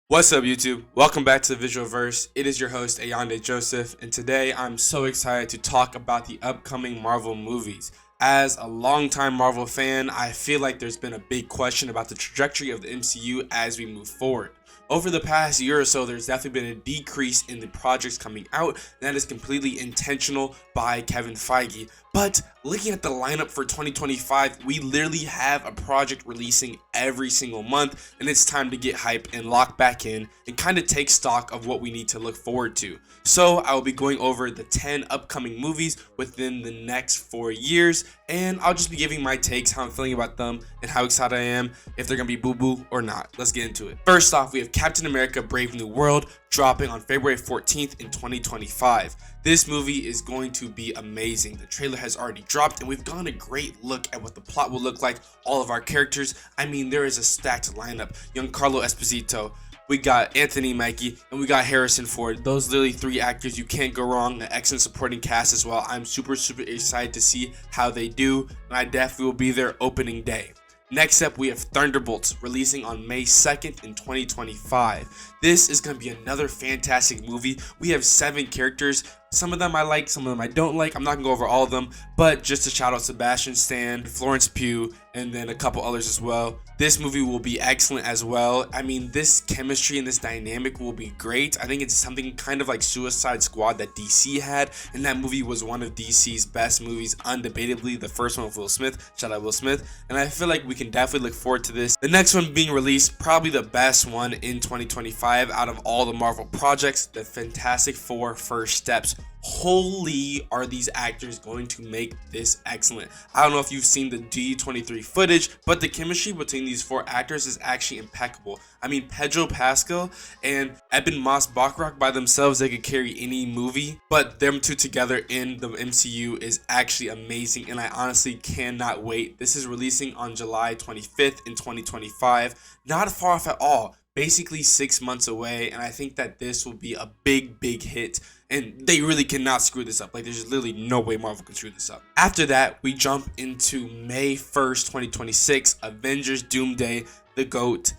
What's up, YouTube? Welcome back to the Visualverse. It is your host, Ayande Joseph, and today I'm so excited to talk about the upcoming Marvel movies. As a longtime Marvel fan, I feel like there's been a big question about the trajectory of the MCU as we move forward. Over the past year or so, there's definitely been a decrease in the projects coming out, and that is completely intentional by Kevin Feige. But looking at the lineup for 2025, we literally have a project releasing every single month, and it's time to get hype and lock back in and kind of take stock of what we need to look forward to. So I will be going over the 10 upcoming movies within the next 4 years, and I'll just be giving my takes, how I'm feeling about them, and how excited I am, if they're gonna be boo-boo or not. Let's get into it. First off, we have Captain America: Brave New World dropping on February 14th in 2025. This movie is going to be amazing. The trailer has already dropped, and we've gotten a great look at what the plot will look like, all of our characters. I mean, there is a stacked lineup. Giancarlo Esposito, we got Anthony Mackie, and we got Harrison Ford. Those literally three actors, you can't go wrong. An excellent supporting cast as well. I'm super excited to see how they do, and I definitely will be there opening day. Next up, we have Thunderbolts releasing on May 2nd in 2025. This is going to be another fantastic movie. We have 7 characters. Some of them I like, some of them I don't like. I'm not going to go over all of them, but just to shout out Sebastian Stan, Florence Pugh, and then a couple others as well. This movie will be excellent as well. I mean, this chemistry and this dynamic will be great. I think it's something kind of like Suicide Squad that DC had, and that movie was one of DC's best movies, undebatably. The first one with Will Smith, shout out Will Smith, and I feel like we can definitely look forward to this. The next one being released, probably the best one in 2025 out of all the Marvel projects, the Fantastic Four: First Steps. Holy, are these actors going to make this excellent? I don't know if you've seen the D23 footage, but the chemistry between these 4 actors is actually impeccable. I mean, Pedro Pascal and Eben Moss-Bachrach by themselves, they could carry any movie, but them two together in the MCU is actually amazing, and I honestly cannot wait. This is releasing on July 25th in 2025. Not far off at all. Basically 6 months away, and I think that this will be a big hit, and they really cannot screw this up. Like, there's literally no way Marvel can screw this up. After that, we jump into May 1st, 2026, Avengers: Doomsday. The GOAT,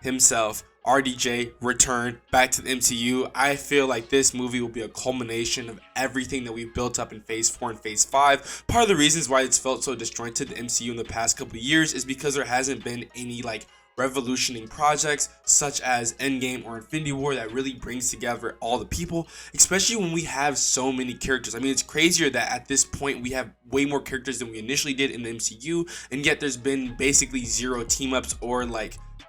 himself, RDJ, return back to the MCU. I feel like this movie will be a culmination of everything that we've built up in Phase 4 and Phase 5. Part of the reasons why it's felt so disjointed, the MCU, in the past couple of years is because there hasn't been any, revolutioning projects such as Endgame or Infinity War that really brings together all the people, especially when we have so many characters. I mean, it's crazier that at this point we have way more characters than we initially did in the MCU, and yet there's been basically 0 team-ups or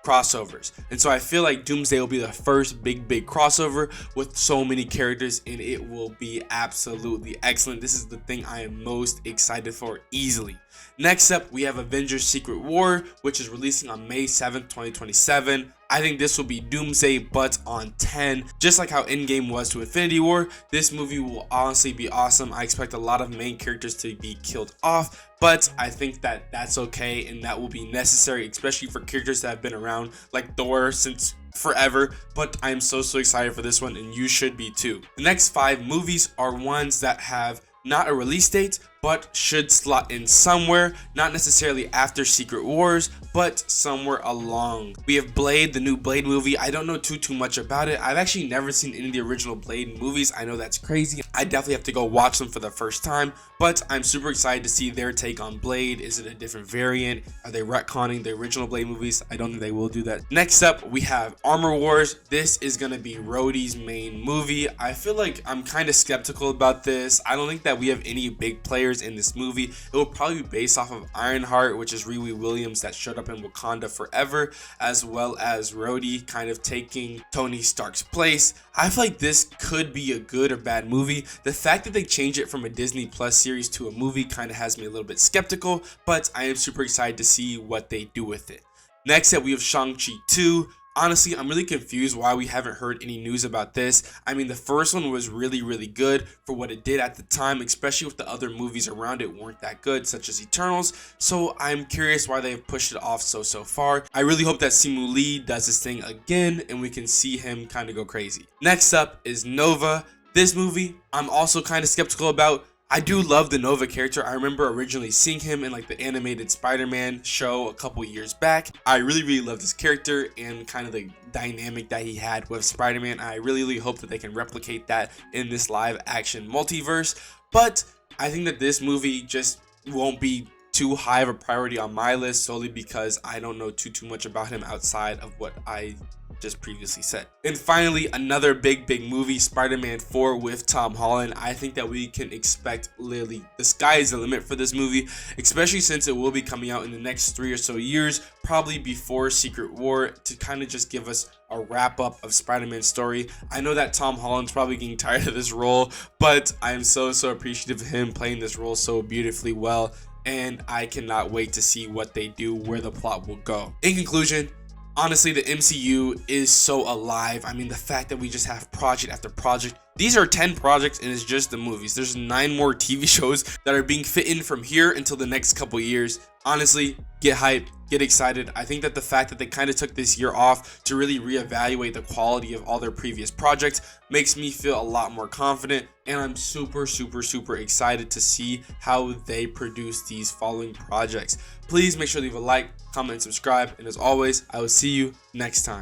crossovers. And so I feel like Doomsday will be the first big crossover with so many characters, and it will be absolutely excellent. This is the thing I am most excited for easily. Next up, we have Avengers: Secret War, which is releasing on May 7th, 2027. I think this will be Doomsday, but on 10. Just like how Endgame was to Infinity War, this movie will honestly be awesome. I expect a lot of main characters to be killed off, but I think that that's okay, and that will be necessary, especially for characters that have been around, like Thor, since forever. But I am so excited for this one, and you should be too. The next 5 movies are ones that have not a release date, but should slot in somewhere, not necessarily after Secret Wars, but somewhere along. We have Blade, the new Blade movie. I don't know too much about it. I've actually never seen any of the original Blade movies. I know that's crazy. I definitely have to go watch them for the first time, but I'm super excited to see their take on Blade. Is it a different variant? Are they retconning the original Blade movies? I don't think they will do that. Next up, we have Armor Wars. This is gonna be Rhodey's main movie. I feel like I'm kind of skeptical about this. I don't think that we have any big players in this movie. It will probably be based off of Ironheart, which is Riri Williams that showed up in Wakanda Forever, as well as Rhodey kind of taking Tony Stark's place. I feel like this could be a good or bad movie. The fact that they changed it from a Disney Plus series to a movie kind of has me a little bit skeptical, but I am super excited to see what they do with it. Next up, we have Shang-Chi 2. Honestly, I'm really confused why we haven't heard any news about this. I mean, the first one was really good for what it did at the time, especially if the other movies around it weren't that good, such as Eternals. So I'm curious why they've pushed it off so far. I really hope that Simu Lee does this thing again and we can see him kind of go crazy. Next up is Nova. This movie, I'm also kind of skeptical about. I do love the Nova character. I remember originally seeing him in like the animated Spider-Man show a couple years back. I really love this character and kind of the dynamic that he had with Spider-Man. I really hope that they can replicate that in this live action multiverse. But I think that this movie just won't be too high of a priority on my list, solely because I don't know too much about him outside of what I just previously said. And finally, another big movie, Spider-Man 4 with Tom Holland. I think that we can expect literally the sky is the limit for this movie, especially since it will be coming out in the next 3 or so years, probably before Secret War, to kind of just give us a wrap up of Spider-Man's story. I know that Tom Holland's probably getting tired of this role, but I am so appreciative of him playing this role so beautifully well, and I cannot wait to see what they do, where the plot will go. In conclusion, honestly, the MCU is so alive. I mean, the fact that we just have project after project. These are 10 projects and it's just the movies. There's 9 more TV shows that are being fit in from here until the next couple years. Honestly, get hyped, get excited. I think that the fact that they kind of took this year off to really reevaluate the quality of all their previous projects makes me feel a lot more confident, and I'm super excited to see how they produce these following projects. Please make sure to leave a like, comment, and subscribe, and as always, I will see you next time.